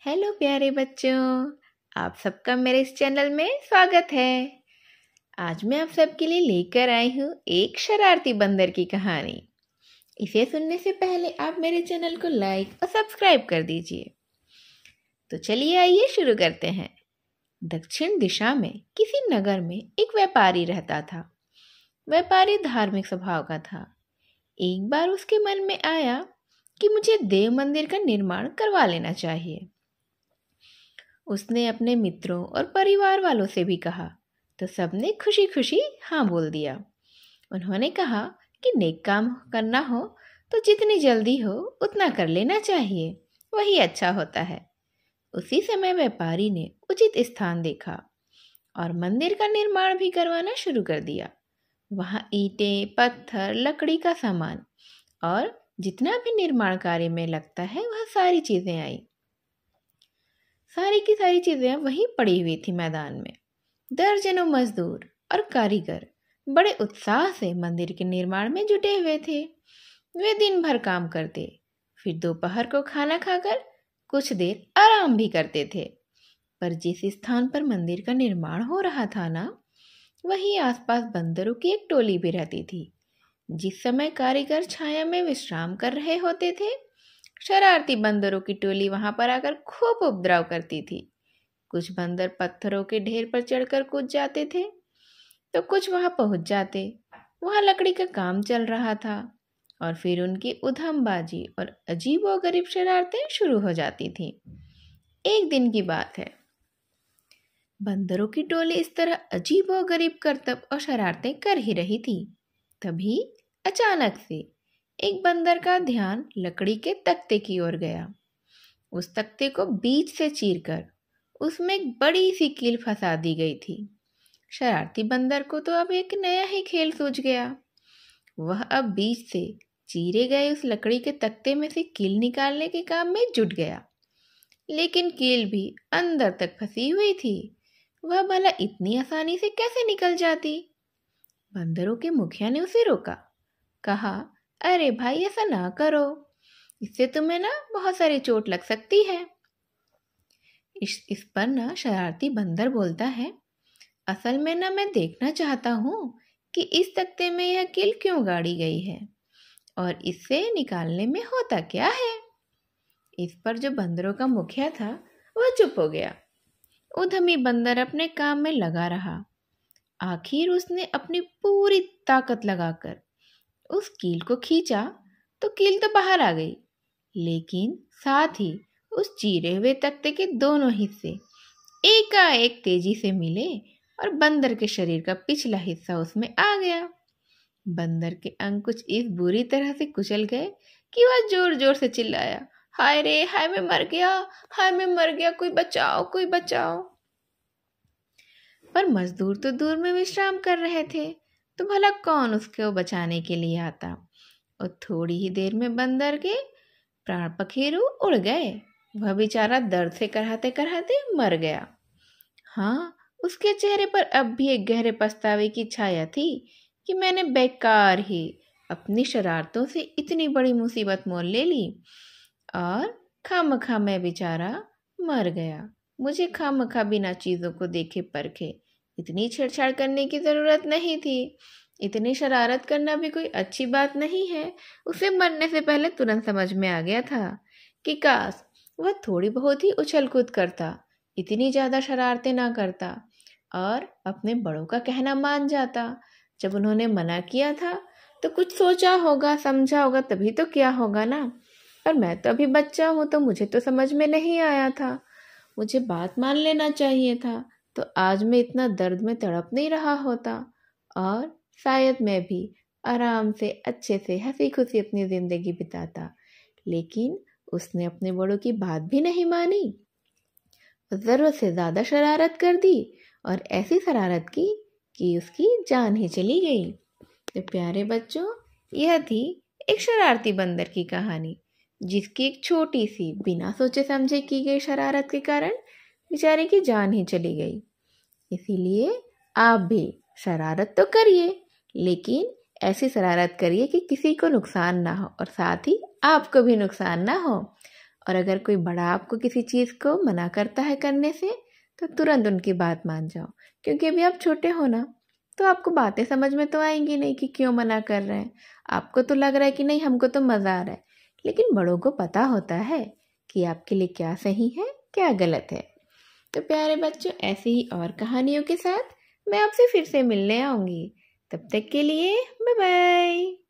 Hello प्यारे बच्चों, आप सबका मेरे इस चैनल में स्वागत है। आज मैं आप सबके लिए लेकर आई हूँ एक शरारती बंदर की कहानी। इसे सुनने से पहले आप मेरे चैनल को लाइक और सब्सक्राइब कर दीजिए। तो चलिए आइए शुरू करते हैं। दक्षिण दिशा में किसी नगर में एक व्यापारी रहता था। व्यापारी धार्मिक स्वभाव का था। एक बार उसके मन में आया कि मुझे देव मंदिर का निर्माण करवा लेना चाहिए। उसने अपने मित्रों और परिवार वालों से भी कहा तो सबने खुशी खुशी हाँ बोल दिया। उन्होंने कहा कि नेक काम करना हो तो जितनी जल्दी हो उतना कर लेना चाहिए, वही अच्छा होता है। उसी समय व्यापारी ने उचित स्थान देखा और मंदिर का निर्माण भी करवाना शुरू कर दिया। वहाँ ईंटें, पत्थर, लकड़ी का सामान और जितना भी निर्माण कार्य में लगता है वह सारी चीजें आई। सारी की सारी चीजें वहीं पड़ी हुई थी मैदान में। दर्जनों मजदूर और कारीगर बड़े उत्साह से मंदिर के निर्माण में जुटे हुए थे। वे दिन भर काम करते, फिर दोपहर को खाना खाकर कुछ देर आराम भी करते थे। पर जिस स्थान पर मंदिर का निर्माण हो रहा था ना, वहीं आसपास बंदरों की एक टोली भी रहती थी। जिस समय कारीगर छाया में विश्राम कर रहे होते थे, शरारती बंदरों की टोली वहां पर आकर खूब उपद्रव करती थी। कुछ बंदर पत्थरों के ढेर पर चढ़कर कूद जाते थे तो कुछ वहां पहुंच जाते। वहां लकड़ी का काम चल रहा था और फिर उनकी उधमबाजी और अजीबोगरीब शरारतें शुरू हो जाती थी। एक दिन की बात है। बंदरों की टोली इस तरह अजीबोगरीब करतब और शरारतें कर ही रही थी। तभी अचानक से एक बंदर का ध्यान लकड़ी के तख्ते की ओर गया। उस तख्ते को बीच से चीरकर उसमें एक बड़ी सी कील फंसा दी गई थी। शरारती बंदर को तो अब एक नया ही खेल सूझ गया। वह अब बीच से चीरे गए उस लकड़ी के तख्ते में से कील निकालने के काम में जुट गया। लेकिन कील भी अंदर तक फंसी हुई थी। वह भला इतनी आसानी से कैसे निकल जाती? बंदरों के मुखिया ने उसे रोका। कहा, अरे भाई, ऐसा ना करो, इससे तुम्हें ना बहुत सारी चोट लग सकती है। इस पर ना शरारती बंदर बोलता है, असल में ना मैं देखना चाहता हूँ कि इस तख्ते में यह कील क्यों गाड़ी गई है और इससे निकालने में होता क्या है। इस पर जो बंदरों का मुखिया था वह चुप हो गया। उधमी बंदर अपने काम में लगा रहा। आखिर उसने अपनी पूरी ताकत लगाकर उस कील को खींचा तो कील तो बाहर आ गई, लेकिन साथ ही उस चीरे हुए तख्ते के दोनों हिस्से एकाएक तेजी से मिले और बंदर के शरीर का पिछला हिस्सा उसमें आ गया। बंदर के अंग कुछ इस बुरी तरह से कुचल गए कि वह जोर जोर से चिल्लाया, हाय रे हाय, मैं मर गया, हाय मैं मर गया, कोई बचाओ, कोई बचाओ। पर मजदूर तो दूर में विश्राम कर रहे थे, तो भला कौन उसको बचाने के लिए आता। और थोड़ी ही देर में बंदर के प्राण पखेरु उड़ गए। वह बेचारा दर्द से कराहते कराहते मर गया। हाँ, उसके चेहरे पर अब भी एक गहरे पछतावे की छाया थी कि मैंने बेकार ही अपनी शरारतों से इतनी बड़ी मुसीबत मोल ले ली और खामखा मैं बेचारा मर गया। मुझे खामखा बिना चीज़ों को देखे परखे इतनी छेड़छाड़ करने की ज़रूरत नहीं थी। इतनी शरारत करना भी कोई अच्छी बात नहीं है। उसे मरने से पहले तुरंत समझ में आ गया था कि काश वह थोड़ी बहुत ही उछल कूद करता, इतनी ज़्यादा शरारतें ना करता और अपने बड़ों का कहना मान जाता। जब उन्होंने मना किया था तो कुछ सोचा होगा, समझा होगा, तभी तो किया होगा ना। पर मैं तो अभी बच्चा हूँ, तो मुझे तो समझ में नहीं आया था। मुझे बात मान लेना चाहिए था, तो आज मैं इतना दर्द में तड़प नहीं रहा होता और शायद मैं भी आराम से अच्छे से हंसी खुशी अपनी जिंदगी बिताता। लेकिन उसने अपने बड़ों की बात भी नहीं मानी, जरूरत से ज्यादा शरारत कर दी और ऐसी शरारत की कि उसकी जान ही चली गई। तो प्यारे बच्चों, यह थी एक शरारती बंदर की कहानी, जिसकी एक छोटी सी बिना सोचे समझे की गई शरारत के कारण बेचारे की जान ही चली गई। इसीलिए आप भी शरारत तो करिए, लेकिन ऐसी शरारत करिए कि किसी को नुकसान ना हो और साथ ही आपको भी नुकसान ना हो। और अगर कोई बड़ा आपको किसी चीज़ को मना करता है करने से तो तुरंत उनकी बात मान जाओ, क्योंकि अभी आप छोटे हो ना, तो आपको बातें समझ में तो आएंगी नहीं कि क्यों मना कर रहे हैं। आपको तो लग रहा है कि नहीं, हमको तो मज़ा आ रहा है, लेकिन बड़ों को पता होता है कि आपके लिए क्या सही है क्या गलत है। तो प्यारे बच्चों, ऐसे ही और कहानियों के साथ मैं आपसे फिर से मिलने आऊँगी। तब तक के लिए बाय बाय।